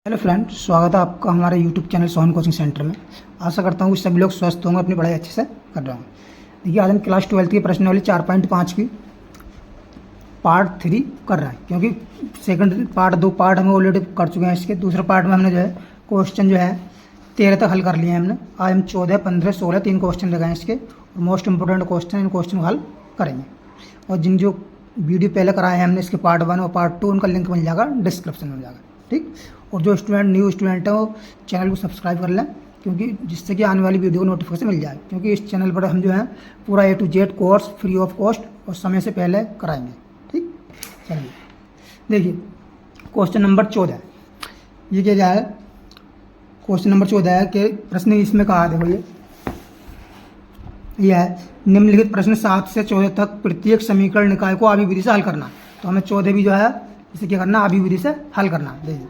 Hello friend, स्वागत है आपका हमारे YouTube channel Sohan coaching centre में। आशा करता हूँ कि सभी लोग स्वस्थ होंगे, अपनी पढ़ाई अच्छे से कर रहे होंगे। देखिए, आज हम क्लास 12 की प्रश्नावली 4.5 की पार्ट 3 कर रहे हैं, क्योंकि सेकंड पार्ट 2 पार्ट हम ऑलरेडी कर चुके हैं। इसके दूसरे पार्ट में हमने जो है क्वेश्चन जो है 13 तक हल कर लिए हैं हमने। आज हम 14, 15, 16 3 क्वेश्चन लगाए इसके, और मोस्ट इंपॉर्टेंट क्वेश्चन, इन क्वेश्चन को हल करेंगे। और जिन जो वीडियो पहले कराए हैं हमने इसके पार्ट 1 और पार्ट 2, उनका लिंक मिल जाएगा डिस्क्रिप्शन में मिल जाएगा, ठीक। और जो न्यू स्टूडेंट है वो चैनल को सब्सक्राइब कर लें, क्योंकि जिससे कि आने वाली वीडियो को नोटिफिकेशन मिल जाए, क्योंकि इस चैनल पर हम जो है पूरा A to Z course free of cost और समय से पहले कराएंगे, ठीक। चलिए देखिए, क्वेश्चन नंबर 14 ये क्या है। क्वेश्चन नंबर 14 है कि प्रश्न इसमें कहा, देखो ये है निम्नलिखित प्रश्न 7 से 14 तक प्रत्येक समीकरण निकाय को आवी विधि से हल करना। तो हमें 14 भी जो है इसे क्या करना, आवी विधि से हल करना। देखिए,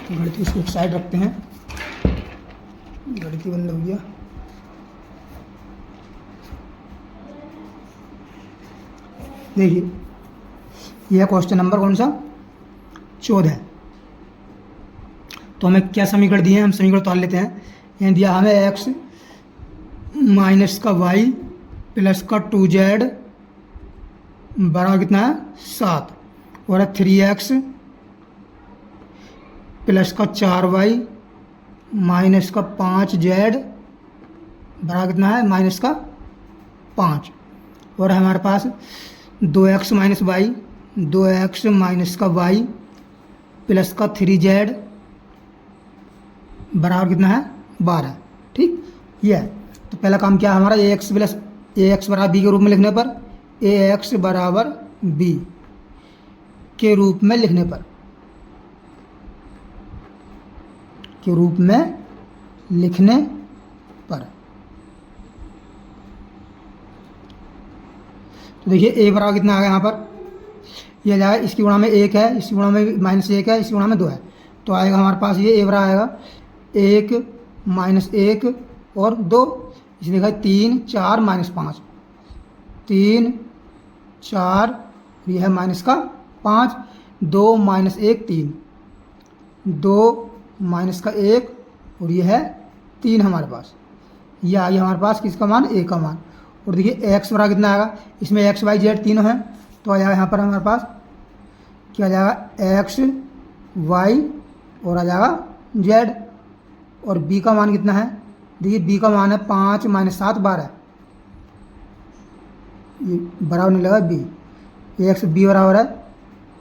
गणित इसको एक साइड रखते हैं, गणित बंद हो गया। देखिए, यह क्वेश्चन नंबर कौन सा, 14 है। तो हमें क्या समीकरण दिए हैं, हम समीकरण तो हल लेते हैं। यहाँ दिया हमें x माइनस का y प्लस का 2z बराबर कितना है 7, और 3x प्लस का 4y माइनस का 5z बराबर कितना है माइनस का 5, और हमारे पास 2x minus y, 2x minus का y प्लस का 3z बराबर कितना है 12, ठीक। ये है। तो पहला काम क्या है हमारा, ax बराबर b के रूप में लिखने पर, ax बराबर b के रूप में लिखने पर, के रूप में लिखने पर, तो देखिए a बराबर कितना आ गया यहाँ पर, यह जाएगा इसकी गुणा में 1 है, इसकी गुणा में -1 है, इसकी गुणा में 2 है। तो आएगा हमारे पास ये a बराबर आएगा 1 माइनस 1 और 2, इसे देखा 3 4 माइनस 5, 3 4, यह है माइनस का 5, 2 माइनस 1 3, 2 माइनस का 1, और यह है 3 हमारे पास। यह आ गया हमारे पास किसका मान, a का मान। और देखिए x बराबर कितना आएगा, इसमें x y z तीनों है, तो आ जाएगा यहाँ पर हमारे पास क्या आ जाएगा x y और आ जाएगा z, और b का मान कितना है, देखिए b का मान है 5 माइनस 7 12, ये बराबर नहीं लगा b, b बराबर है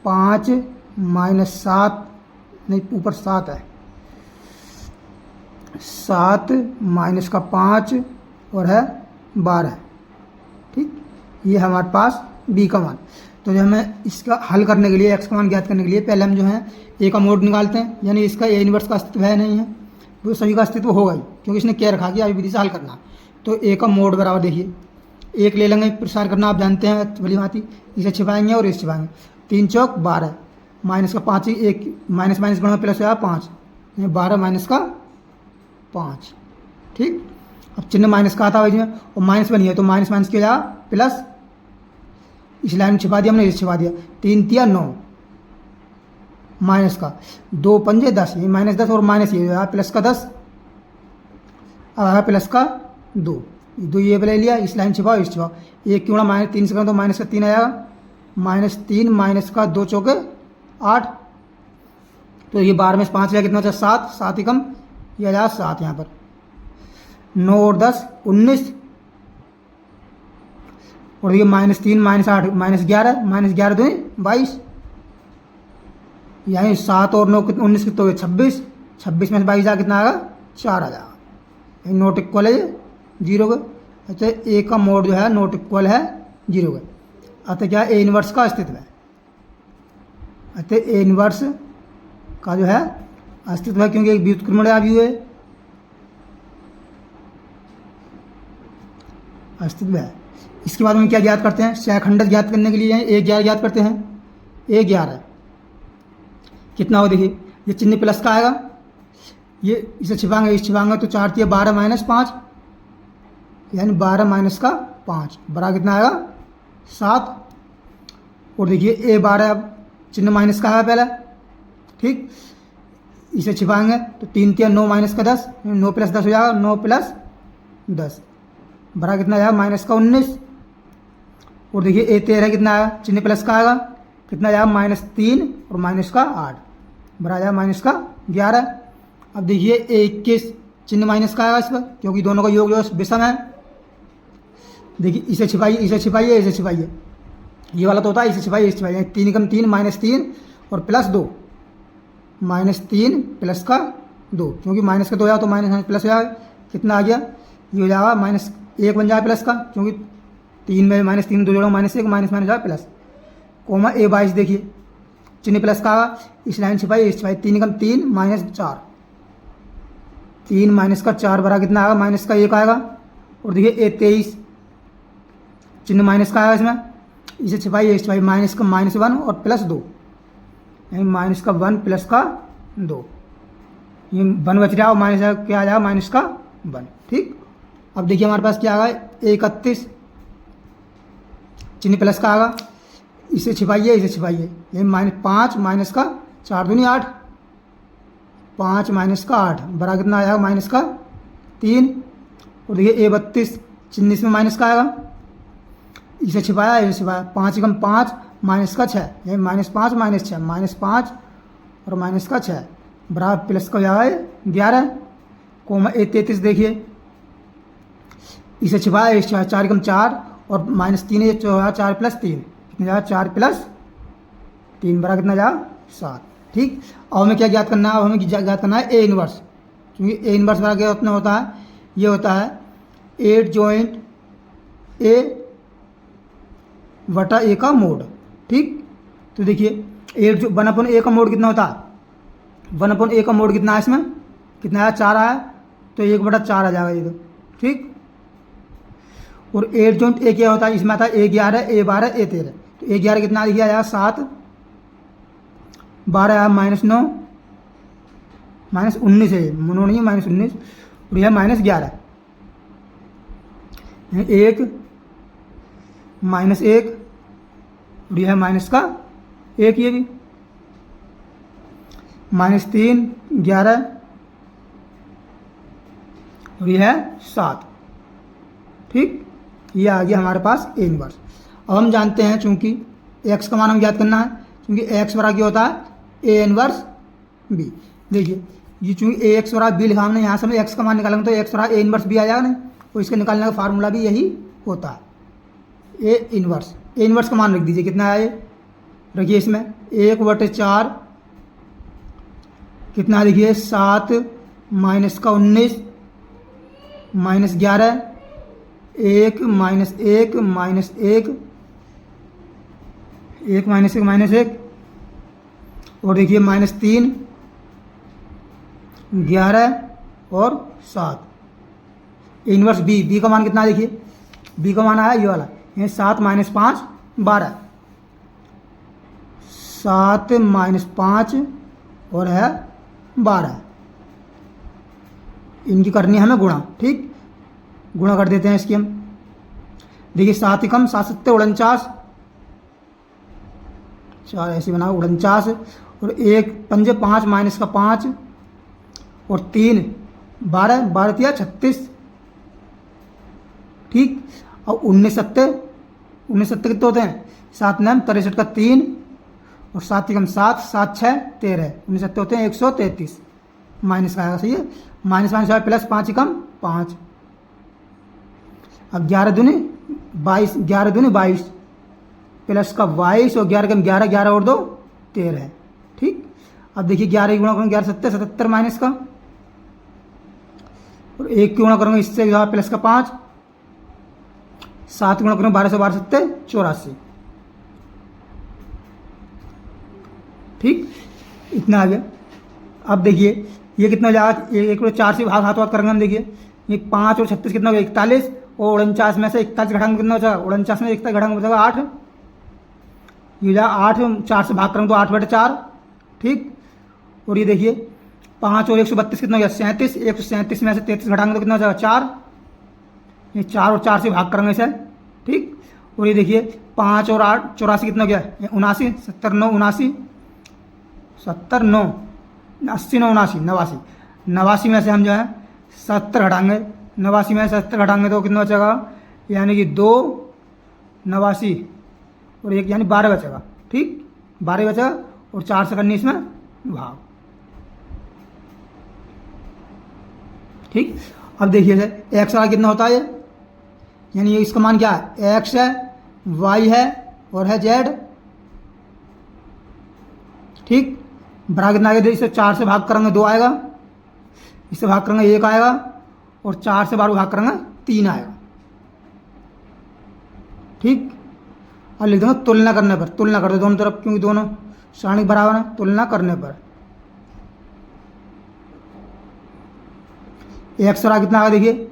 5 माइनस 7, नहीं ऊपर 7 है, 7 माइनस का 5 और है 12, ठीक। ये हमारे पास b का मान। तो जो हमें इसका हल करने के लिए, x का मान ज्ञात करने के लिए पहले हम जो है a का मोड निकालते हैं, यानी इसका a इनवर्स का अस्तित्व है नहीं है, तो सभी का अस्तित्व होगा ही, क्योंकि इसने क्या रखा कि आवी विधि से हल करना। तो a का मोड बराबर देखिए, एक ले लेंगे, प्रसार करना आप जानते हैं भली भांति, इसे छिपाएंगे और इसे छिपाएंगे, 3 चौक 12 माइनस का 5, एक माइनस माइनस गुणा प्लस है 5, 12 माइनस का 5, ठीक। अब चिन्ह माइनस का आता है इसमें, और माइनस बनी है तो माइनस माइनस क्या जाएगा प्लस, इस लाइन में छिपा दिया हमने, इसे छिपा दिया, 3 3 9 माइनस का 2 5 10, ये -10 और माइनस ये आया प्लस का 10, अब आया प्लस का 2, ये ले लिया, इस लाइन छिपाओ इस छिपाओ, 1 की गुणा -3 से करें तो माइनस का 3 आएगा, -3 माइनस का 2 चौके 8, तो ये 12 में 5 कितना होता है 7, 7 ही कम, ये आ जाएगा 7 यहाँ पर, 9 और 10 19, और ये -3 -8 -11 2 22, यानी 7 और 9 कितना 19 कितना हो गया 26, 26 में से 22 आ कितना आएगा 4 आ जाएगा, नॉट इक्वल है 0 का। अच्छा, a का मोड जो है नॉट इक्वल है 0 का, अतः क्या a इनवर्स का अस्तित्व है, अतः a इनवर्स का जो है अस्तित्व है, क्योंकि एक व्युत्क्रमण आव्यूह है, अस्तित्व है। इसके बाद हम क्या ज्ञात करते हैं, सहखंडक ज्ञात करने के लिए a11 ज्ञात करते हैं, a11 कितना हो, देखिए ये चिन्ह प्लस का आएगा, ये इसे छिपाएंगे इस छिपाएंगे तो 4 3 12 माइनस 5, यानी 12 माइनस का 5 बराबर कितना आएगा 7, और देखिए A12 अब चिन्ह माइनस का है पहले, ठीक, इसे छिपाएंगे तो 3 3 9 माइनस का 10, 9 प्लस 10 हो जाएगा, 9 प्लस 10 बड़ा कितना जाएगा माइनस का 19। और देखिए ए 13 कितना आया, चिन्ह प्लस का आएगा, कितना जाएगा माइनस 3 और माइनस का 8 बड़ा जाएगा माइनस का 11। अब देखिए ए 21 चिन्ह माइनस का आएगा इस पर, क्योंकि दोनों का योग जो विषम है। देखिए इसे छिपाइए, इसे छिपाइए, इसे छिपाइए, ये वाला तो होता है, इसे छिपाइए, इसे छिपाइए। 3 कम 3 माइनस 3 और प्लस 2, माइनस 3 प्लस का 2, क्योंकि माइनस का 2 आया तो माइनस प्लस हो जाएगा, कितना आ गया, ये हो जाएगा माइनस 1 बन जाएगा प्लस का, क्योंकि 3 में माइनस 3 2 जोड़ो माइनस 1, माइनस माइनस जाएगा प्लस, कोमा ए 22 देखिए चिन्ह प्लस का आगा, इस लाइन छिपाइए, इस छिपाइए। 3 कम 3 माइनस 4, 3 माइनस का 4 बरा कितना आएगा, माइनस का 1 आएगा। और देखिए ए 23 चिन्ह माइनस का आएगा इसमें, इसे छिपाइए, इस छिपाइए, माइनस का -1 और प्लस 2, यानी माइनस का 1 प्लस का 2, ये 1 बच रहा है और माइनस क्या आ जाएगा माइनस का 1। ठीक, अब देखिए हमारे पास क्या आ गया, 31 चिन्ह प्लस का आएगा, इसे छिपाइए, इसे छिपाइए, ये -5 माइनस का 4 दूनी 8, 5 माइनस का 8 बरा कितना आएगा माइनस का 3। और देखिए ए 32 चिन्ह इसमें माइनस का आएगा, इसे छिपाया, इसे छिपाया। 5 कम 5 माइनस का 6, ये -5 माइनस 6, -5 और माइनस का 6 बराबर प्लस का जाएगा 11, कोमा ए 33 देखिए, इसे छिपाया, इसे छिपाया। 4 कम 4 और -3 ये 4 प्लस 3 कितना जाएगा, 4 प्लस 3 बराबर कितना जाएगा 7। ठीक, और हमें क्या ज्ञात करना है, हमें ज्ञात करना है ए इनवर्स, क्योंकि ए इनवर्स बराबर क्या उतना होता है, ये होता है 8 जॉइंट ए बटा ए का मोड। ठीक, तो देखिए 8 जो 1/a का मोड कितना होता है, 1/a का मोड कितना है इसमें, कितना आया 4 आया, तो 1/4 आ जाएगा ये तो। ठीक, और 8 जॉइंट ए क्या होता है, इसमें आता है A11 A12 A13, तो A11 कितना लिखा जाएगा 7, 12 आया -9 -19 है, मनो नहीं -19, और यह -11, 1 -1 और यह माइनस का 1, ये भी -3 11 और यह है 7। ठीक, ये आ गया हमारे पास ए इनवर्स। अब हम जानते हैं चूंकि x का मान हम ज्ञात करना है, क्योंकि x बराबर क्या होता है ए इनवर्स b। देखिए ये चूंकि ए एक्स बराबर बी लिखा हमने, यहाँ से हमें x का मान निकालेंगे तो x बराबर ए इनवर्स बी आ जाएगा नहीं, और इसके निकालने का फार्मूला भी यही होता है ए इनवर्स का मान रख दीजिए, कितना है रखिए इसमें 1/4 कितना लिखिए 7 माइनस का 19 -11 1 -1 -1 1 -1 और देखिए -3 11 और 7। इनवर्स बी का मान कितना देखिए, बी का मान आया ये वाला, ये 7 - 5 12, 7 - 5 और है 12, इनकी करनी है हमें गुणा। ठीक, गुणा कर देते हैं इसकी हम। देखिए 7 कम 7 7 49, 4 ऐसे बना 49 और 1 पंजे 5 माइनस का 5 और 3 12 12 या 36। ठीक, और 19 सत्ते कितने होते हैं, 7 9 63 का 3 और 7 कम 7 7 6 13, 19 सत्ते होते हैं 133, माइनस का आएगा, सही है, माइनस प्लस 5 कम 5। अब 11 दूनी 22, 11 दूनी 22 प्लस का 22 और 11 कम 11, 11 और 2 13। ठीक, अब देखिए 11 गुणा करूँगा 11 7 77 माइनस का, और 1 की गुणा करूँगा इससे प्लस का 5, 7 गुणा करूँगा 12 से 12 7 84। ठीक, इतना आ गया। अब देखिए ये कितना हो जाएगा, एक 4 से भाग हाथ करेंगे हम। देखिए ये 5 और 36 कितना हो गया 41, और 49 में से 41 घटाएंगे कितना हो जाएगा, 49 में 41 घटाएंगे बचेगा 8, ये हो जाएगा 8, 4 से भाग करेंगे तो 8/4। ठीक, और ये देखिए 5 और 132 कितना हो गया 37, 137 में से 33 घटाएंगे तो कितना हो जाएगा 4, ये 4 और 4 से भाग करेंगे इसे। ठीक, और ये देखिए 5 और 8 84 कितना हो गया 79, 70 9 79, 70 9 80 9 79 89 89 में से हम जो है 70 घटाएंगे, 89 में से 70 घटाएंगे तो कितना बचेगा, यानी कि 2 89 और 1 यानी 12 बचेगा। ठीक, 12 बचेगा और 4 से करनी इसमें भाग। ठीक, अब देखिए सर एक्स वाला कितना होता है ये, यानी ये इसका मान क्या है, एक्स है, वाई है और है जेड। ठीक, बराबर कितना आएगा, इसे 4 से भाग करेंगे 2 आएगा, इससे भाग करेंगे 1 आएगा और 4 से 12 भाग करेंगे 3 आएगा। ठीक, और लिख देंगे तुलना करने पर, तुलना कर दो दोनों तरफ क्योंकि दोनों सारणिक बराबर है, तुलना करने पर एक्स बराबर कितना आएगा, देखिए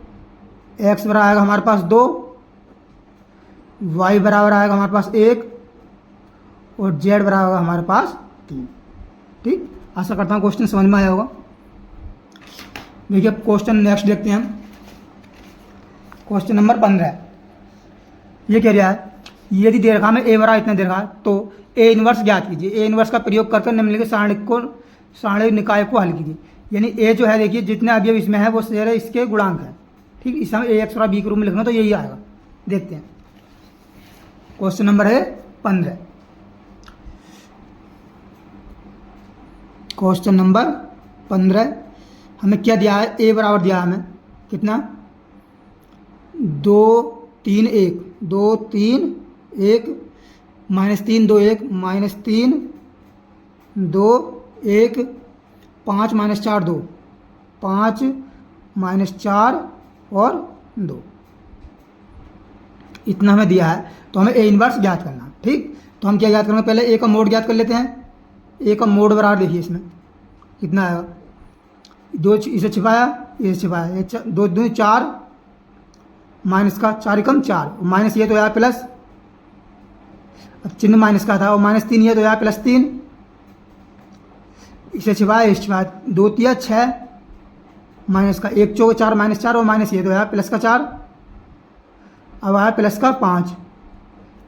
एक्स बराबर आएगा हमारे पास 2, वाई बराबर आएगा हमारे पास 1 और जेड बराबर आएगा हमारे पास 3। ठीक, आशा करता हूँ क्वेश्चन समझ में आया होगा। देखिए अब क्वेश्चन नेक्स्ट देखते हैं हम, क्वेश्चन नंबर 15। ये कह रहा है यदि दीर्घा में ए बराबर इतना दीर्घा तो ए इनवर्स ज्ञात कीजिए। ए इनवर्स का प्रयोग करके निम्नलिखित सारणिक निकाय को हल कीजिए। यानी ए जो है देखिए जितने अवयव इसमें है वो सारे इसके गुणांक है। ठीक, इस समय ए एक्स बराबर बी के रूप में लिखना तो यही आएगा। देखते हैं क्वेश्चन नंबर है 15। क्वेश्चन नंबर 15 हमें क्या दिया है, ए बराबर दिया है हमें कितना, 2 3 1 2 3 1 -3 2 1 -3 2 1 5 -4 2 5 -4 और 2, इतना हमें दिया है। तो हमें ए इनवर्स ज्ञात करना। ठीक, तो हम क्या ज्ञात करेंगे, पहले ए का मोड ज्ञात कर लेते हैं। ए का मोड बराबर देखिए इसमें कितना आएगा, 2 इसे छिपाया, इसे छिपाया, 2 2 4 माइनस का 4 एकम 4 माइनस ये तो आया प्लस, अब चिन्ह माइनस का था और -3 ये तो आया +3, इसे छिपाया, इसे छिपाया, 2 3 6 माइनस का 1 4 4 -4 और माइनस ये तो आया प्लस का 4, अब आया प्लस का 5,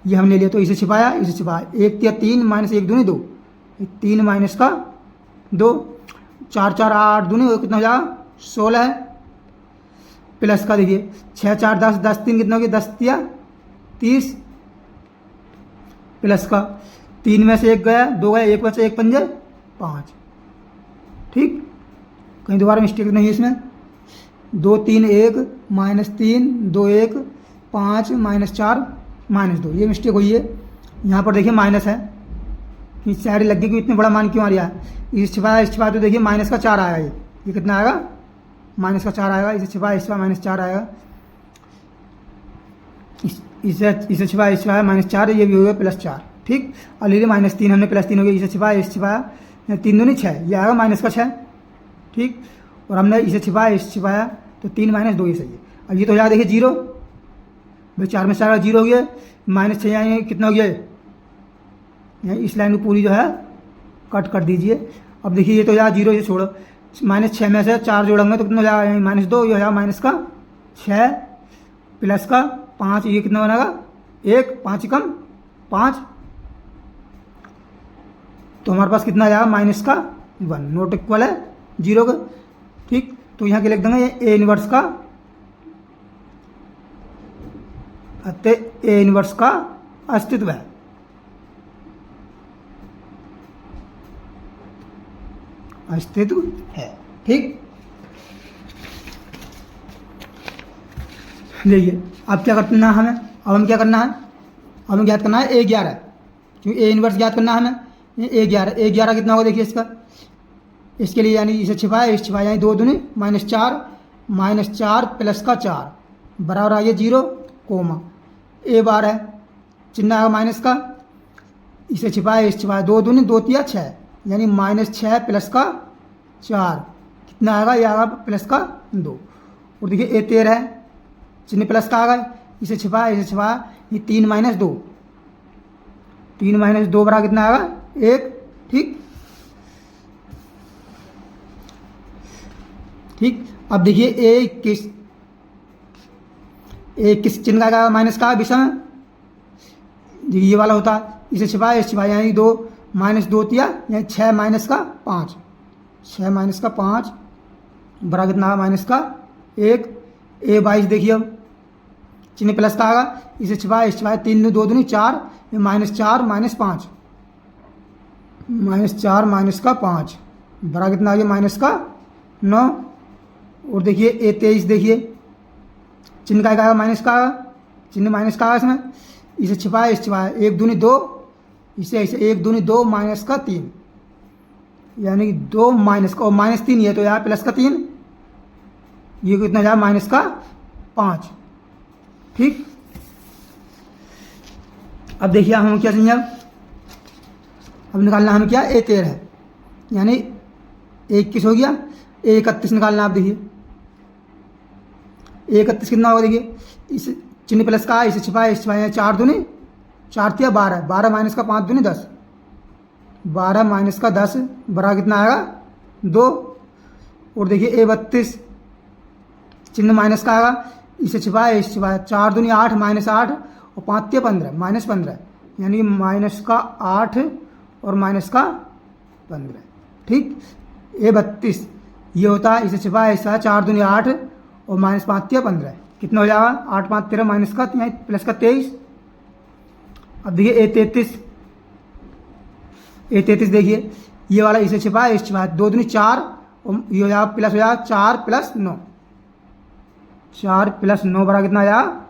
ये हमने लिया तो इसे छिपाया, इसे छिपाया, 1 3 -1 2 2 3 माइनस का 2 4 4 8 2 कितना हो जाएगा 16 है, प्लस का देखिए 6 4 10 10 3 कितना हो गया 10 30, प्लस का 3 में से 1 गया 2 गया 1 बचा 1 पंजे 5। ठीक, कहीं दोबारा मिस्टेक नहीं है इसमें, 2 3 1 -3 2 1 5 -4 -2, ये मिस्टेक हुई है। यहाँ पर देखिए माइनस है कि साइड लग गई कि इतने बड़ा मान क्यों आ रहा है, इसे छिपाया तो देखिए माइनस का 4 आएगा, ये कितना आएगा माइनस का 4 आएगा, इसे छिपाया -4 आएगा, इसे छिपाया -4, ये भी हो गया +4। ठीक, और लीजिए -3 हमने +3 हो गया, इसे छिपाया 3 दूनी 6, ये आएगा माइनस का 6। ठीक, और हमने इसे छिपाया तो 3 -2 ये सही है। अब ये तो हो जाएगा देखिए 0, भाई 4 में 4 0 हो गया, -6 यहाँ कितना हो गया, यहाँ इस लाइन को पूरी जो है कट कर दीजिए। अब देखिए ये तो यहाँ 0 से छोड़ो, -6 में से 4 जोड़ेंगे तो कितना हो जाएगा -2, ये हो जाएगा माइनस का 6 प्लस का 5, ये कितना बनेगा 1 5 कम 5, तो हमारे पास कितना आ जाएगा माइनस का 1, नॉट इक्वल है 0 का। ठीक, तो यहाँ के लिख देंगे ए इनवर्स का, ए इनवर्स का अस्तित्व है। अस्तित्व है। ठीक, देखिए अब क्या करना है हमें, अब हम क्या करना है, अब हमें ज्ञात करना है A11, क्योंकि ए इनवर्स ज्ञात करना है हमें। A11 कितना होगा देखिए इसका, इसके लिए यानी इसे छिपाया यानी 2 दूनी -4 प्लस का 4 बराबर आ गया 0 कोमा A12 है, चिन्ह आएगा माइनस का, इसे छिपाया 2 दूनी 2 3 6 यानी -6 प्लस का 4 कितना आएगा, ये आएगा प्लस का 2, और देखिए A13 है, चिन्ह प्लस का आ गया, इसे छिपाया ये 3 -2 बराबर कितना आएगा 1। ठीक, अब देखिए ए किस चिन्ह का आएगा माइनस का विषम, देखिए ये वाला होता है, इसे छिपाया यानी 2 माइनस 2 तिया यानी 6 माइनस का 5, 6 माइनस का 5 बराबर कितना आएगा माइनस का 1। ए 22 देखिए अब चिन्ह प्लस का आएगा, इसे छिपाए 3 2 दूनी 4, ये -4 -5 -4 माइनस का 5 बराबर कितना आ गया माइनस का 9। और देखिए ए 23 देखिए चिन्ह का आएगा माइनस का आएगा, चिन्ह माइनस का आएगा इसमें, इसे छिपाए 1 दूनी 2, इसे ऐसे 1 दूनी 2 माइनस का 3 यानी 2 माइनस का और -3 ये तो यहाँ प्लस का 3, ये कितना जाए माइनस का 5। ठीक, अब देखिए हम क्या चाहिए, अब निकालना हमें क्या ए 13 है यानी 21 हो गया, ए 31 निकालना आप देखिए, ए 31 कितना होगा देखिए, इस चिन्ह प्लस का इसे छिपाए 4 दूनी 4 तिया 12, 12 माइनस का 5 दूनी 10, 12 माइनस का 10 बराबर कितना आएगा 2। और देखिए ए 32 चिन्ह माइनस का आएगा, इसे छिपाए 4 दूनी 8 -8 और 5 तिया 15 -15 यानी माइनस का 8 और माइनस का 15। ठीक, ए 32 ये होता है, इसे छिपाए 4 दूनी 8 और -5 तिया 15 कितना हो जाएगा 8 5 13 माइनस का प्लस का 23। अब देखिए ए 33 देखिए ये वाला, इसे छिपाए 2 दूनी 4 और ये हो जाएगा प्लस हो जाएगा 4 + 9, 4 + 9 बराबर कितना आ जाएगा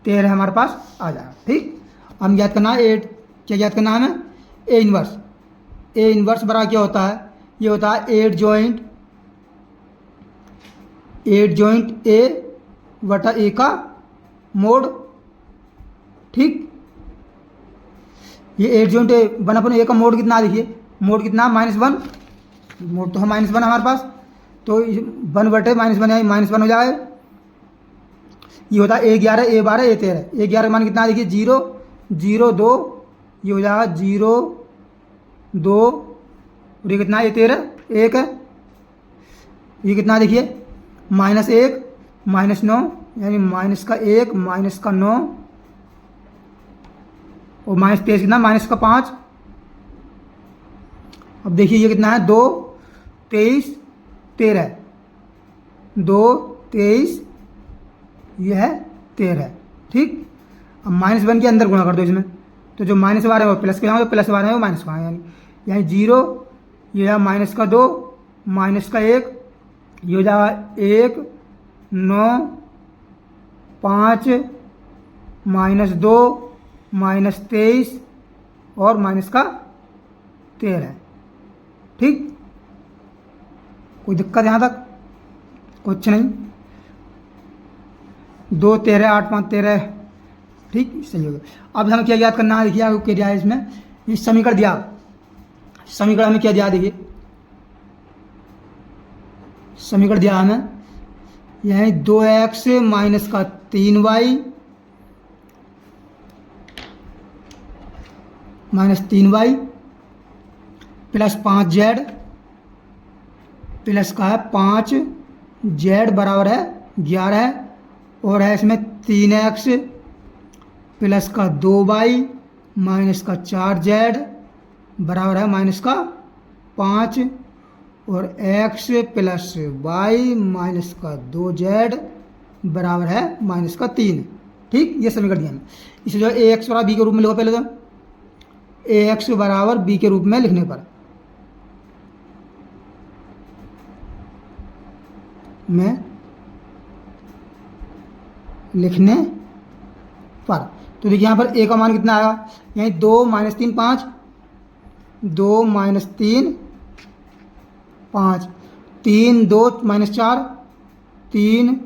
13 हमारे पास आ जाएगा। ठीक, हम याद करना है क्या याद करना है हमें, ए इनवर्स। ए इनवर्स बराबर क्या होता है, ये होता है 8 जॉइंट ए बटा ए का मोड। ठीक, ये 8 जॉइंट ए 1/a का मोड कितना देखिए, मोड कितना -1, मोड तो है -1 हमारे पास, तो 1/-1 है -1 हो जाए। ये होता है ए 11 ए 12 ए 13, ए 11 मान कितना देखिए 0 0 2, ये हो जाएगा 0 2 और ये कितना ए 13 1 है, ये कितना देखिए -1 -9 यानी माइनस का 1 माइनस का 9 और -23 कितना माइनस का 5। अब देखिए ये कितना है 2 23 13, 2 23 ये है 13। ठीक, अब -1 के अंदर गुणा कर दो इसमें, तो जो माइनस वाले हैं वो प्लस के आए, प्लस वाले हैं वो माइनस के आए, यानी 0 ये है माइनस का 2 माइनस का 1, ये हो जाएगा 1 9 5 -2 -23 और माइनस का 13। ठीक, कोई दिक्कत यहाँ तक कुछ नहीं, 2 13 8 5 13। ठीक, सही हो गया। अब हमें क्या याद करना है, देखिए आपको क्या दिया है इसमें, ये समीकरण दिया, समीकरण हमें क्या दिया देखिए, समीकरण दिया हमें यही 2x माइनस का 3y प्लस 5z प्लस का है 5z बराबर है 11 और है इसमें 3x प्लस का 2y माइनस का 4z बराबर है माइनस का 5 और x प्लस y माइनस का 2z बराबर है माइनस का 3। ठीक, ये समीकरण दिया है, इसे जो है ax बराबर b के रूप में लिखो, पहले तो ax बराबर b के रूप में लिखने पर तो देखिए यहाँ पर a का मान कितना आएगा, यहीं 2 -3 5, 2 -3 5, 3 2 -4, 3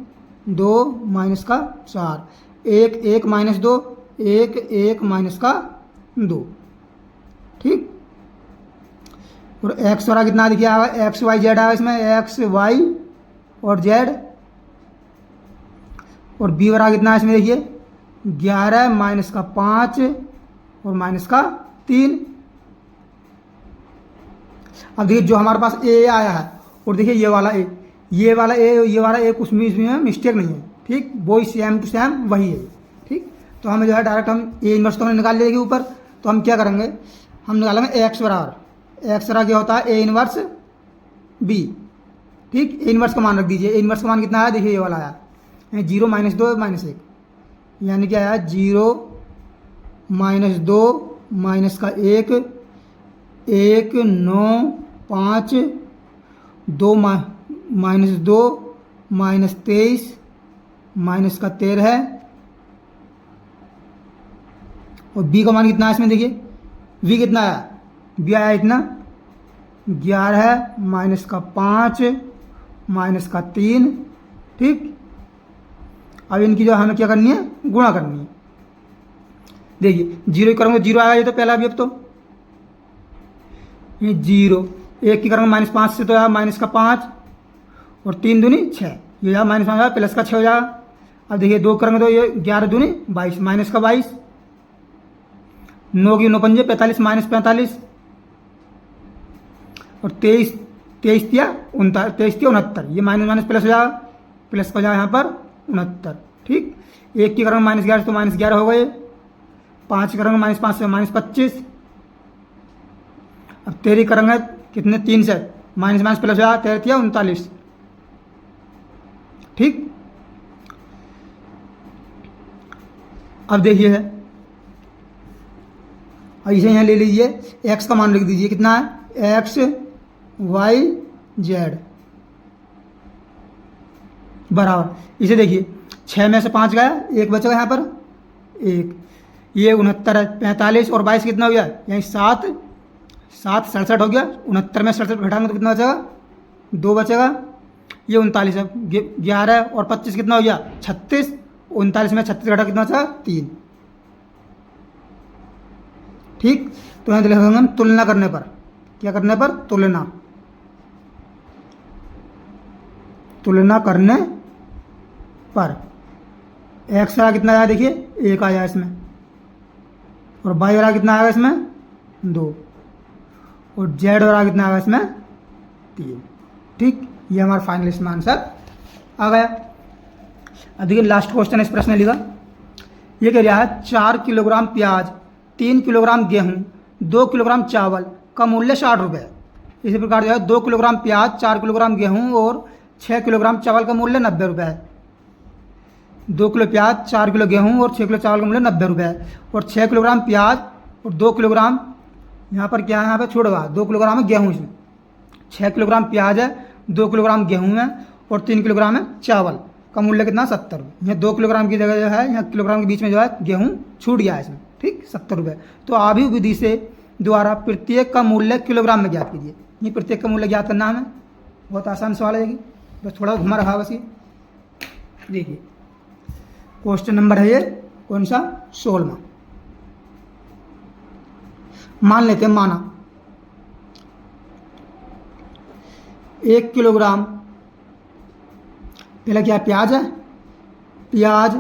2 माइनस का 4, 1 1 -2, 1 1 माइनस का 2। ठीक, और x वाला कितना देखिए आएगा, x y z आएगा इसमें, x y और z, और b वाला कितना है इसमें देखिए 11 माइनस का 5 और माइनस का 3। अब देखिए जो हमारे पास a आया है और देखिए ये वाला a कुछ भी इसमें मिस्टेक नहीं है। ठीक, वो ही सेम टू सेम वही है। ठीक, तो हमें जो है डायरेक्ट हम a इनवर्स तो हमने निकाल लेंगे ऊपर, तो हम क्या करेंगे, हम निकालेंगे एक्स बराबर क्या होता है ए इनवर्स बी। ठीक, ए इनवर्स का मान रख दीजिए। ए इनवर्स का मान कितना आया, देखिए ये वाला आया 0 -2 -1, यानी क्या आया 0 -2 माइनस का 1 1 9 5 2 -2 -23 माइनस का 13 और बी का मान कितना है इसमें, देखिए वी कितना आया, बी आया इतना 11 माइनस का 5 माइनस का 3। ठीक, अब इनकी जो हमें क्या करनी है, गुणा करनी है। देखिए 0 करेंगे 0 आएगा, ये तो पहला भी। अब तो ये 0 1 की करेंगे -5 से तो आया माइनस का 5 और 3 दूनी 6, ये यहाँ -5 आया प्लस का 6 हो जाएगा। अब देखिए 2 करेंगे तो ये 11 दूनी 22 माइनस का 22, 9 की 9 पंजे 45 माइनस 45 और 23 तिया 69, ये माइनस माइनस प्लस हो जाएगा, प्लस हो जाएगा यहाँ पर 69। ठीक, 1 की करेंगे -11 तो -11 हो गए, 5 करेंगे -5 से -25, अब 13 करेंगे कितने 3 से माइनस माइनस प्लस हो जाएगा, 13 तिया 39। ठीक, अब देखिए है, इसे यहाँ ले लीजिए, x का मान लिख दीजिए कितना है, x y z बराबर, इसे देखिए 6 में से 5 गया, 1 बचेगा यहाँ पर 1, ये 69 है, 45 और 22 कितना हो गया, यहीं 7 67 हो गया, 69 में 67 घटाएंगे तो कितना बचेगा, 2 बचेगा, ये 39 है, 11 और 25 कितना हो गया 36, 39 में 36 घटा कितना बचा 3। ठीक, तो यहाँ लिखेंगे हम तुलना करने पर, क्या करने पर, तुलना करने पर x वाला कितना आया, देखिए 1 आया इसमें, और y वाला कितना आएगा इसमें 2, और z वाला कितना आएगा इसमें 3। ठीक, ये हमारा फाइनल इसमें आंसर आ गया। अब देखिए लास्ट क्वेश्चन इस प्रश्न लिखा, ये कह रहा है 4 किलोग्राम प्याज, 3 किलोग्राम गेहूँ, 2 किलोग्राम चावल का मूल्य 60 रुपये। इसी प्रकार जो है 2 किलोग्राम प्याज, 4 किलोग्राम गेहूँ और 6 किलोग्राम चावल का मूल्य 90 रुपये है। 2 किलो प्याज, 4 किलो गेहूँ और 6 किलो चावल का मूल्य 90 रुपये है, और 6 किलोग्राम प्याज और 2 किलोग्राम, यहाँ पर क्या है, यहाँ पर छोड़वा 2 किलोग्राम है गेहूँ, इसमें 6 किलोग्राम प्याज है, 2 किलोग्राम गेहूँ है और 3 किलोग्राम है चावल का मूल्य कितना 70 रुपये। यहाँ 2 किलोग्राम की जगह जो है, यहाँ किलोग्राम के बीच में जो है गेहूँ छूट गया है इसमें। ठीक, 70 रुपये। तो आभी विधि से द्वारा प्रत्येक का मूल्य किलोग्राम में ज्ञात कीजिए। ये प्रत्येक का मूल्य ज्ञात करना हमें, बहुत आसान सवाल है, बस थोड़ा घुमा रहा बस। ये देखिए क्वेश्चन नंबर है ये कौन सा, 16वां। मान लेते हैं, माना 1 किलोग्राम, पहला क्या प्याज है, प्याज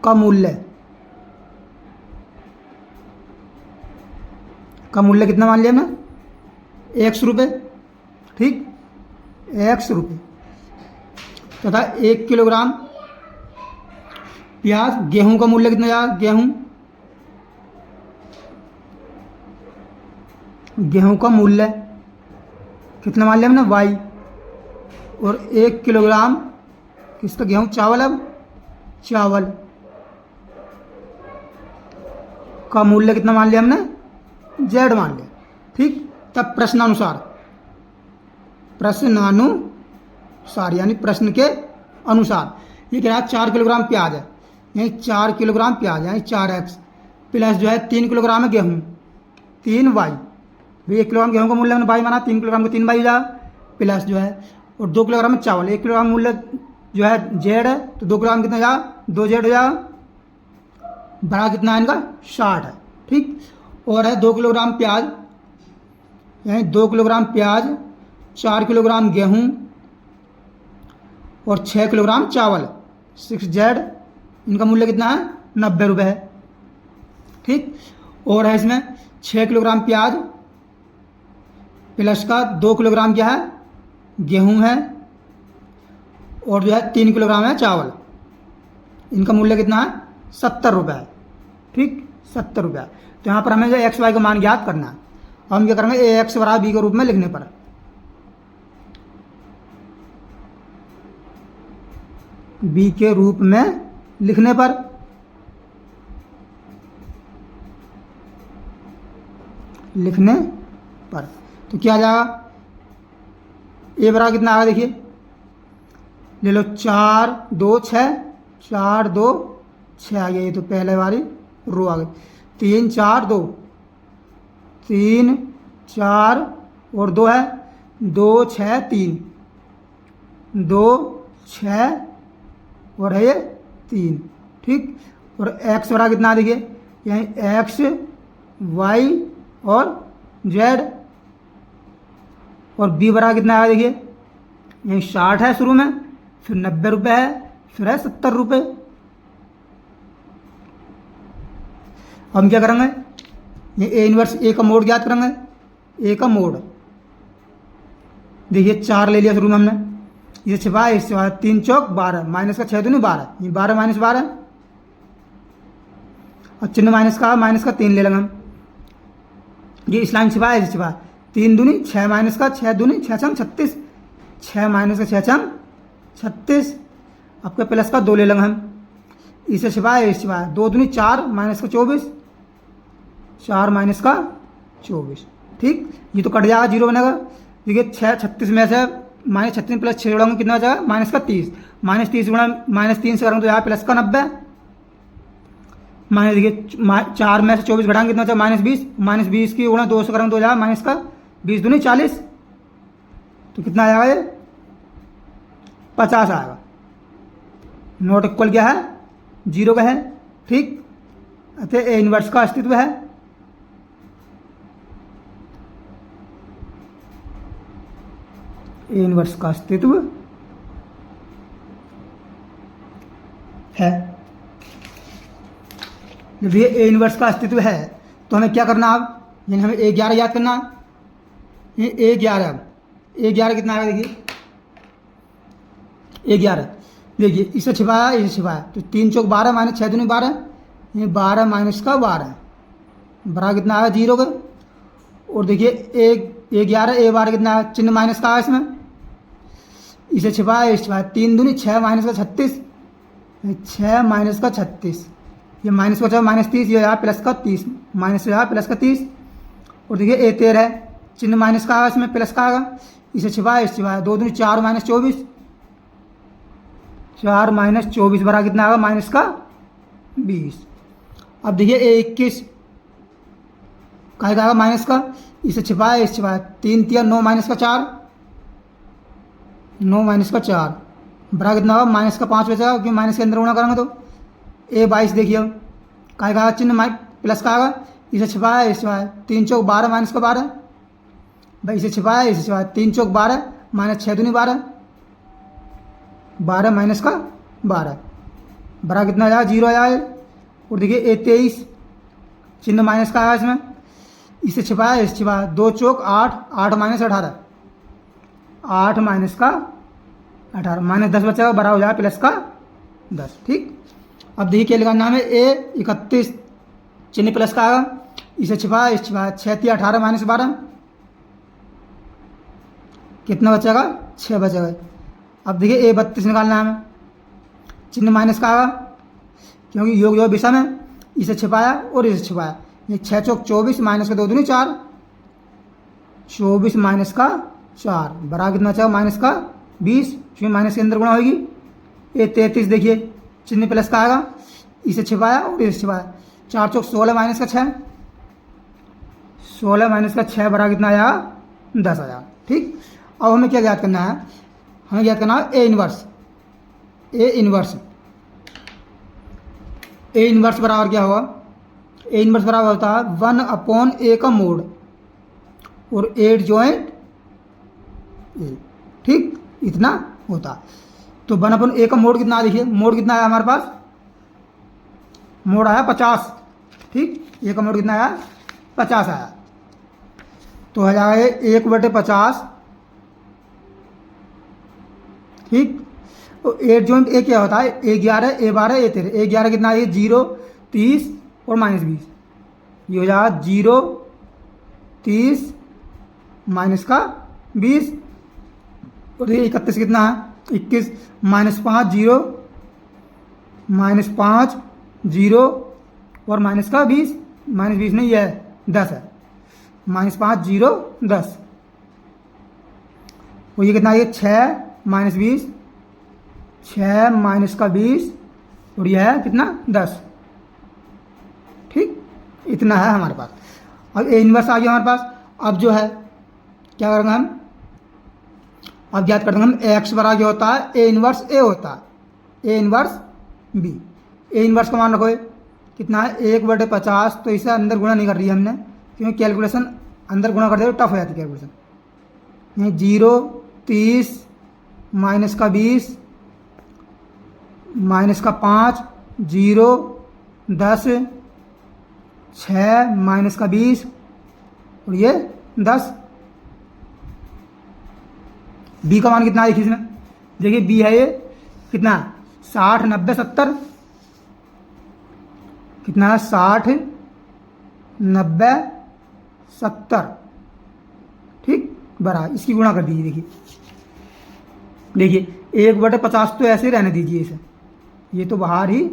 का मूल्य कितना मान लिया हमने, 100 रुपये। ठीक, 100 रुपये तथा 1 किलोग्राम प्याज, गेहूं का मूल्य कितना यार, गेहूं का मूल्य कितना मान लिया हमने, वाई, और 1 किलोग्राम किसका गेहूं, चावल, अब चावल का मूल्य कितना मान लिया हमने, जेड मान लिया। ठीक, तब प्रश्नानुसार यानी प्रश्न के अनुसार ये कह रहा है 4 किलोग्राम प्याज है, यही 4 किलोग्राम प्याज यानी 4x प्लस जो है 3 किलोग्राम है गेहूँ 3y, भाई 1 किलोग्राम गेहूँ का मूल्य हमने y माना, 3 किलोग्राम का 3y जा, प्लस जो है और 2 किलोग्राम चावल, 1 किलोग्राम मूल्य जो है जेड है तो 2 किलोग्राम कितना जा, 2 जेड हो जा, बड़ा कितना है इनका 60 है। ठीक, और है 2 किलोग्राम प्याज, यानी 2 किलोग्राम प्याज, 4 किलोग्राम गेहूँ और 6 किलोग्राम चावल 6z, इनका मूल्य कितना है 90 रुपये है। ठीक, और है इसमें 6 किलोग्राम प्याज प्लस का 2 किलोग्राम क्या है गेहूँ है और जो है 3 किलोग्राम है चावल, इनका मूल्य कितना है 70 रुपये है। ठीक, 70 रुपया। तो यहाँ पर हमें जो एक्स वाई का मान ज्ञात करना है, हम क्या करेंगे, ए एक्स बराबर बी के रूप में लिखने पर, बी के रूप में लिखने पर तो क्या आ जाएगा, ए बराबर कितना आएगा, देखिए ले लो 4 2 6, 4 2 6 आ गया, ये तो पहले वाली रो आ गई। 3 4 2, 3 4 और 2 है, 2 6 3, 2 6 और है ये 3, ठीक। और एक्स बराबर कितना, देखिए यहीं एक्स वाई और जेड, और बी बराबर कितना आया, देखिए यहीं 60 है शुरू में, फिर 90 रुपये है, फिर है 70 रुपये। हम क्या करेंगे, ये ए इनवर्स ए का मोड ज्ञात करेंगे। ए का मोड देखिए 4 ले लिया शुरू में हमने, ये छिपा है, इससे 3 चौक 12, माइनस का 6 दूनी 12, ये 12 माइनस 12, और चिन्ह माइनस का 3 ले लेंगे हम, ये इस लाइन छिपा है, छिपा 3 दूनी 6 माइनस का 6 दूनी 6 छंग 36, 6 माइनस का 6 छंग 36, आपके प्लस का 2 ले लेंगे हम, इसे छिपा है, इस छिपा है, 2 दूनी 4 माइनस का 24, 4 माइनस का 24, ठीक। ये तो कट जाएगा, जीरो बनेगा। देखिए 6 36 में से माइनस 36 प्लस 6 जोड़ेंगे कितना हो जाएगा, माइनस का 30, माइनस 30 गुणा माइनस 3 से करेंगे तो यहाँ प्लस का 90, माइनस देखिए 4 में से 24 घटाएंगे कितना होता है, माइनस 20, माइनस 20 की गुणा 2 से करेंगे तो हो जाएगा माइनस का 20 दूनी 40, तो कितना आएगा, ये 50 आएगा। नॉट इक्वल क्या है, 0 का है, ठीक। अतः ए इनवर्स का अस्तित्व है। ए इनवर्स का अस्तित्व है। जब ये ए इनवर्स का अस्तित्व है तो हमें क्या करना, अब यानी हमें A11 याद करना। ये A11 कितना आएगा, देखिए A11 देखिए, इसे छिपाया इसे छिपाया, तो 3 चौक 12 माइनस 6 दूनी 12, ये 12 माइनस का 12 बराबर कितना आएगा, 0 का। और देखिए A11 A12 कितना है, चिन्ह माइनस का है इसमें, इसे छिपाया इसे छिपाया, 3 दूनी 6 माइनस का 36, 6 माइनस का 36, ये माइनस बचा माइनस 30, ये यहाँ प्लस का 30, माइनस यहाँ प्लस का 30। और देखिए A13 चिन्ह माइनस का आएगा इसमें, प्लस का आएगा, इसे छिपाया इसे छिपाया, 2 दूनी 4 माइनस 24, 4 माइनस 24 बराबर कितना आएगा, माइनस का 20। अब देखिए A21 का आएगा माइनस का, इसे छिपाया इसे छिपाया, 3 3 9 माइनस का 4, 9 माइनस का 4 बराबर कितना होगा, माइनस का 5 बचेगा, क्योंकि माइनस के अंदर गुणा करेंगे तो। A22 देखिए अब का चिन्ह प्लस का आएगा, इसे छिपाया इसे छिपाया, 3 चौक 12 माइनस का 12, भाई इसे छिपाया इसे छिपाया, 3 चौक 12 माइनस 6 दूनी 12, 12 माइनस का 12 बराबर कितना आया, 0 आया। और देखिए A23 चिन्ह माइनस का आया इसमें, इसे छिपाया इसे छिपाया, 2 चौक 8, 8 माइनस 18, 8 माइनस का 18, माइनस 10 बचेगा, बराबर हो जाएगा प्लस का 10, ठीक। अब देखिए क्या लगाना है, A31 चिन्ह प्लस का आएगा, इसे छिपाया इसे छिपाया, 6 3 18 माइनस 12 कितना बचेगा, 6 बचेगा। अब देखिए A32 निकालना है हमें, चिन्ह माइनस का आएगा क्योंकि योग योग विषम है, इसे छिपाया और इसे छिपाया, ये 6 चौक 24 माइनस का 2 दूनी 4, 24 माइनस का 4 बराबर कितना बचेगा, माइनस का 20, क्योंकि माइनस के अंदर गुणा होगी। A33 देखिए चिन्ह प्लस का आएगा, इसे छिपाया और इसे छिपाया, 4 चौक 16 माइनस का 6, 16 माइनस का 6 बराबर कितना आया, 10 आया, ठीक। अब हमें क्या ज्ञात करना है, हमें ज्ञात करना है ए इनवर्स बराबर क्या होगा, ए इनवर्स बराबर होता है 1/a का मोड और 8 जॉइंट ए, ठीक, इतना होता। तो 1/a का मोड कितना, देखिए मोड कितना आया हमारे पास, मोड आया 50, ठीक, ए का मोड कितना आया, 50 आया, तो हो जाएगा 1/50, ठीक। तो 8 जॉइंट ए क्या होता है, A11 A12 A13, A11 कितना है, 0 30 और -20, ये हो जाएगा 0 30 माइनस का 20 और ये 31 कितना है 21 -5 0 -5 0 और माइनस का 20 -20 नहीं है 10 है -5 0 10 और ये कितना है 6 -20 6 माइनस का 20 और यह है कितना 10। ठीक इतना है हमारे पास। अब ए इनवर्स आ गया हमारे पास। अब जो है क्या करेंगे हम अब याद कर देंगे हम एक्स बराबर क्या होता है ए इनवर्स ए होता है A inverse B. A inverse का मान रखो कितना है 1/50 तो इसे अंदर गुणा नहीं कर रही है हमने क्योंकि कैलकुलेशन अंदर गुणा कर दे तो टफ हो जाती है कैलकुलेशन। 0 30 माइनस का 20 माइनस का 5 0 10 6 माइनस का 20 और ये 10। बी का मान कितना है देखिए इसमें देखिए बी है ये कितना 60 90 70 कितना है 60 90 70 ठीक बराबर इसकी गुणा कर दीजिए। देखिए 1/50 तो ऐसे ही रहने दीजिए इसे ये तो बाहर ही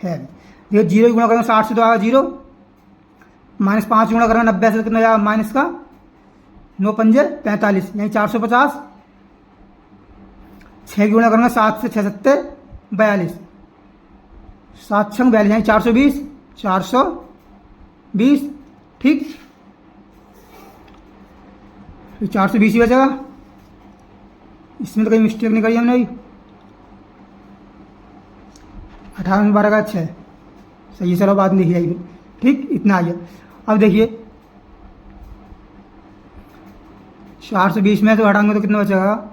है। देखिए 0 की गुणा करेंगे 60 से तो आएगा 0 -5 गुणा करेंगे 90 से कितना जाएगा माइनस का 9 पंजे 45 यानी 450 6 की गुणा करेंगे 7 से 6 सत्ते 42 7 6 42 यानी 420 ठीक 420 ही बचेगा। इसमें तो कहीं मिस्टेक नहीं करी हमने अभी 18 में 12 का 6 सही है। चलो बाद में देखिए आइए ठीक इतना आ गया। अब देखिए 420 में से हटाएंगे तो कितना बचेगा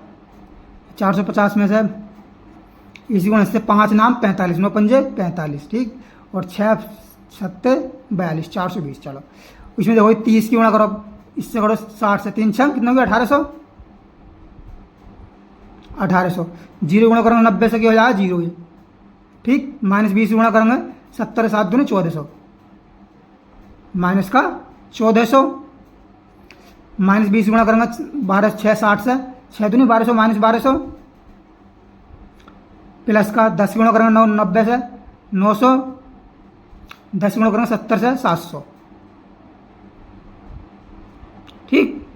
450 में से इसी को से 5 नाम 45 9 पंजे 45 ठीक और 6 सत्ते 42 420। चलो इसमें देखो 30 की गुणा करो इससे करो 60 से 3 6 कितना हो गया 1800 0 गुणा करेंगे 90 से क्या हो जाएगा 0 ही ठीक -20 गुणा करेंगे 70 7 दूनी 1400 माइनस का 1400 -20 गुणा करेंगे 12 6 60 से 6 दूनी 1200 -1200 प्लस का 10 गुणा करेंगे 9 90 से 900 10 गुणा करेंगे 70 से 700 ठीक।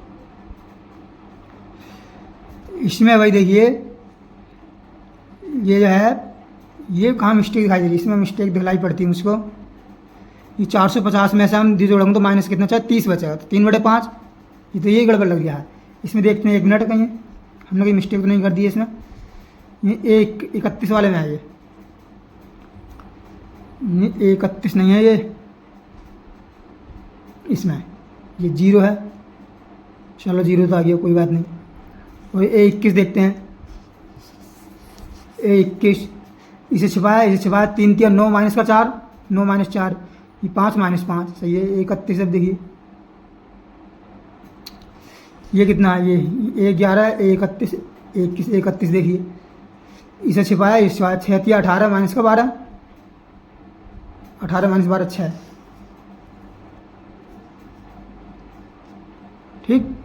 इसमें भाई देखिए ये जो है ये कहाँ मिस्टेक दिखाई दे रही है इसमें मिस्टेक दिखलाई पड़ती है मुझको। ये 450 में से हम दी जोड़ेंगे तो माइनस कितना चाहिए 30 बचेगा तो 3/5 ये तो यही गड़बड़ लग गया है। इसमें देखते हैं 1 मिनट कहीं हमने कोई मिस्टेक तो नहीं कर दी है इसमें। ये 31 वाले में है ये 31 नहीं है ये इसमें ये 0 है। चलो 0 तो आ गया कोई बात नहीं। और A21 देखते हैं A21 इसे छिपाया 3 3 9 माइनस का 4 9 - 4 ये 5 - 5 सही है 31। अब देखिए ये कितना है ये 11 31 31 देखिए इसे छिपाया 6 3 18 माइनस का 12 18 - 12 6 ठीक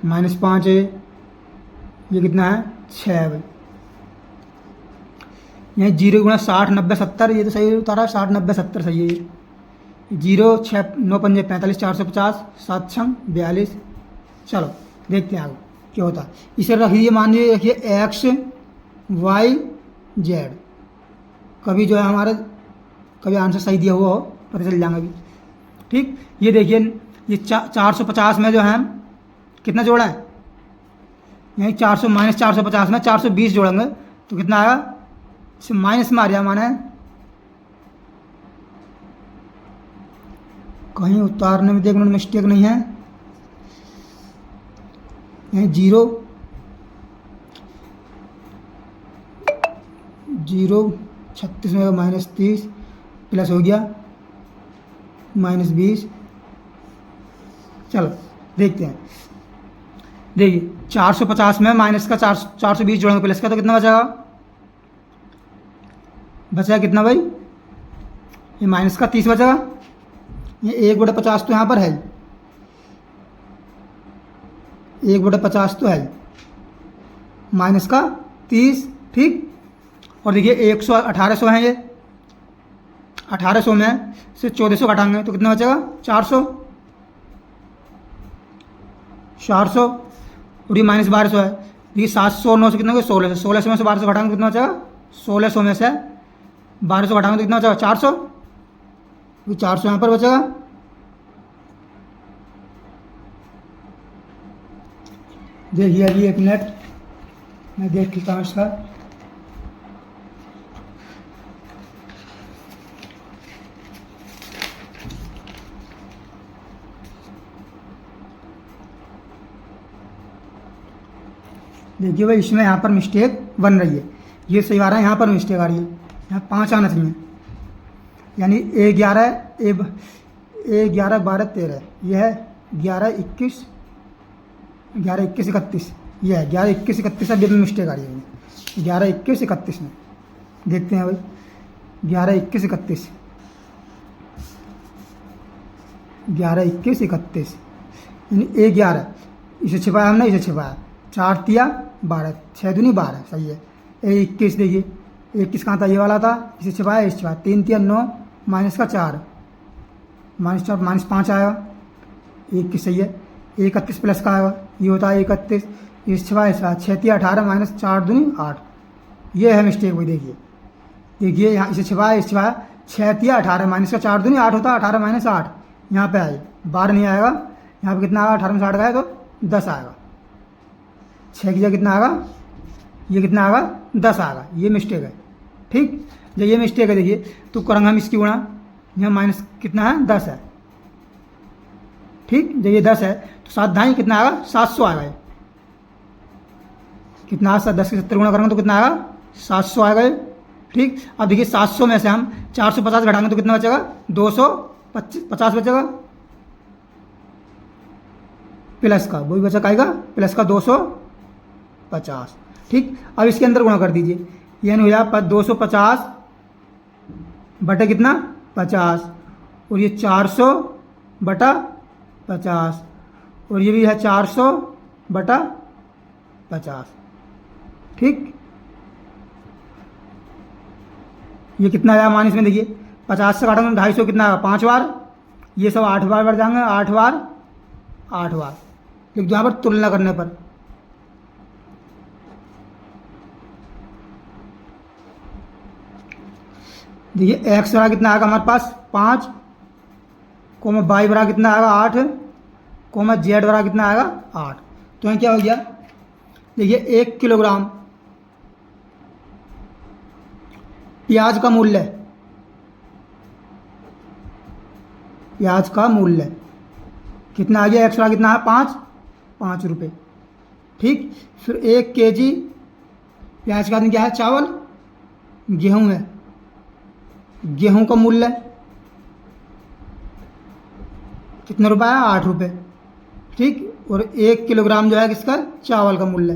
-5 है ये कितना है 6 है। यहाँ 0 गुणा 60 90 70 ये तो सही उतारा 60 90 70 सही है। 0 6 9 पंजे 45 450 7 6 42। चलो देखते हैं आगे क्या होता है। इसे रखिए मान लीजिए रखिए एक्स वाई जेड कभी जो है हमारे कभी आंसर सही दिया हुआ हो पता चल जाएगा अभी ठीक। ये देखिए ये 450 में जो है कितना जोड़ा है यही 400 - 450 में 420 जोड़ेंगे तो कितना आएगा इसे माइनस में आ रहा माना है कहीं उतारने में देखने में मिस्टेक नहीं है। यहीं 0 36 में -30 प्लस हो गया -20। चलो देखते हैं देखिए 450 में माइनस का 420 जोड़ेंगे प्लस का तो कितना बचेगा कितना भाई ये माइनस का 30 बचेगा, ये 1/50 तो यहाँ पर है, 1/50 तो है, माइनस का 30, ठीक। और देखिए 1800 है, ये 1800 में से 1400 घटाएंगे तो कितना बचेगा 400, 400। और ये माइनस 1200 है, देखिए 700 और 9 से कितना हो गया 1600, 1600 में से 1200 घटाएंगे कितना बचेगा 1600 में से 1200 घटाएंगे तो कितना बचेगा 400, 400 यहाँ पर बचेगा। देखिए अभी 1 मिनट मैं देख लेता हूँ इसका। देखिए भाई इसमें यहाँ पर मिस्टेक बन रही है, ये सही आ रहा है, यहाँ पर मिस्टेक आ रही है, यहाँ 5 आना चाहिए, यानी A11 12 13, यह है 11 21 31, यह है 11 21 31 है, में मिस्टेक आ रही है 11 21 31 में। देखते हैं भाई 11 21 31, 11 21 31, यानी A11 इसे छिपाया हमने, इसे छिपाया, 4 तिया 12, 6 दूनी 12, सही है। A21 देखिए 21 कहाँ था, ये वाला था, इसे छिपाया, इसे छिपाया, 3 तिया 9, माइनस का 4, -4 -5 आएगा, 21 सही है। 31 प्लस का आएगा, ये होता है 31, इसे छिपाया, इसे 6 तिया 18, -4 दूनी 8, ये है मिस्टेक भाई। देखिए यहाँ इसे छिपाया, इसे छिपाया, 6 तिया 18, माइनस का 4 दूनी 8 होता है, 18 - 8 यहाँ पे आए, 12 नहीं आएगा, यहाँ पे कितना आएगा 18 में 60 का है तो 10 आएगा, 6 की जगह कितना आएगा, ये कितना आएगा 10 आएगा, ये मिस्टेक है, ठीक। जब ये मिस्टेक है देखिए तो करेंगे हम इसकी गुणा, यहाँ माइनस कितना है 10 है, ठीक। जब ये 10 है तो 7 ढाई कितना आएगा 700 आएगा, कितना आएगा 10 के 70 गुणा करेंगे तो कितना आएगा 700 आएगा, ठीक। अब देखिए 700 में से हम 450 घटाएंगे तो कितना बचेगा 250 बचेगा, प्लस का वही बचा आएगा, प्लस का 250, ठीक। अब इसके अंदर गुणा कर दीजिए, यानी हो जाएगा 250 बटे कितना 50, और ये 400 बटा 50, और ये भी है 400 बटा 50, ठीक। ये कितना आया माइनस में, देखिए 50 से काटेंगे 250 कितना आएगा 5 बार, ये सब 8 बार बढ़ जाएंगे, 8 बार 8 बार, लिख दो यहाँ पर तुलना करने पर। देखिए x बड़ा कितना आएगा हमारे पास 5, कोमा y बड़ा कितना आएगा 8, कोमा z बड़ा कितना आएगा 8, तो यहाँ क्या हो गया, देखिए 1 किलोग्राम प्याज का मूल्य, प्याज का मूल्य कितना आ गया, x बड़ा कितना है 5 रुपये, ठीक। फिर 1 केजी प्याज का क्या है चावल, गेहूं है, गेहूं का मूल्य कितने रुपये है 8 रुपये, ठीक। और 1 किलोग्राम जो है किसका चावल का मूल्य,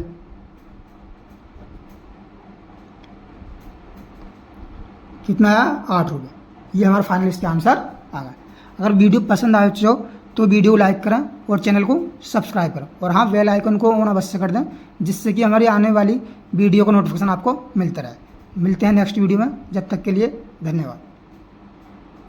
कितना आया 8 रुपये। ये हमारा फाइनल इसका आंसर आ गया। अगर वीडियो पसंद आए तो वीडियो लाइक करें और चैनल को सब्सक्राइब करें, और हाँ बेल आइकन को ऑन अवश्य कर दें, जिससे कि हमारी आने वाली वीडियो का नोटिफिकेशन आपको मिलता रहे। मिलते हैं नेक्स्ट वीडियो में, जब तक के लिए धन्यवाद।